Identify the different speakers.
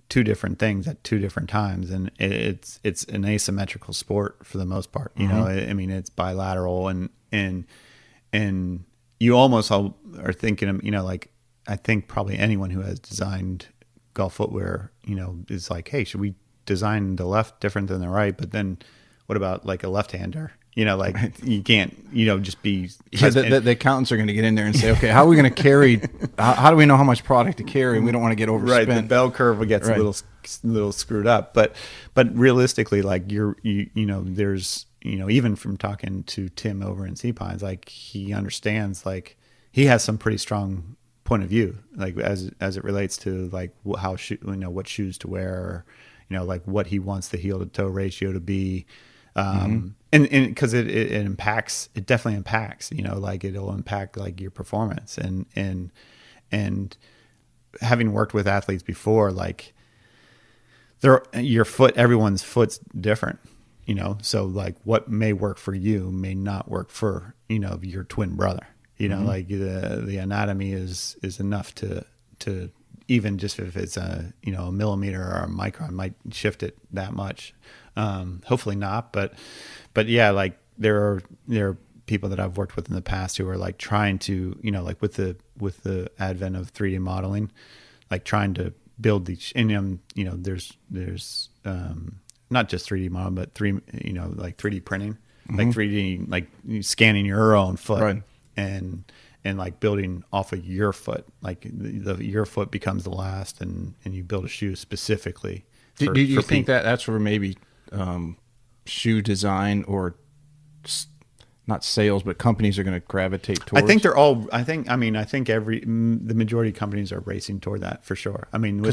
Speaker 1: two different things at two different times, and it's an asymmetrical sport for the most part. You know, I mean, it's bilateral, and you almost are thinking of, you know, like, I think probably anyone who has designed golf footwear, you know, is like, hey, should we design the left different than the right? But then what about like a left-hander? You know, like you can't, you know, just be.
Speaker 2: Yeah, the accountants are going to get in there and say, okay, how are we going to carry? How do we know how much product to carry? And we don't want to get overspent.
Speaker 1: Right, the bell curve gets a little screwed up, but realistically, like you know, there's, you know, even from talking to Tim over in Sea Pines, like he understands, like he has some pretty strong point of view, like as it relates to like how you know, what shoes to wear, or, you know, like what he wants the heel to toe ratio to be. And because it impacts, it definitely impacts, you know, like it'll impact like your performance, and having worked with athletes before, like everyone's foot's different, you know, so like what may work for you may not work for, you know, your twin brother, you know, like the anatomy is enough to even just if it's a, you know, a millimeter or a micron might shift it that much. Hopefully not, but yeah, like there are people that I've worked with in the past who are like trying to, you know, like with the advent of 3D modeling, like trying to build these, and you know, there's not just 3D modeling, but you know, like 3D printing, like 3D, like scanning your own foot,
Speaker 2: right,
Speaker 1: and like building off of your foot, like your foot becomes the last, and you build a shoe specifically.
Speaker 2: Do you think that's where maybe shoe design, or not sales, but companies are going to gravitate towards?
Speaker 1: I think the majority of companies are racing toward that for sure. I mean,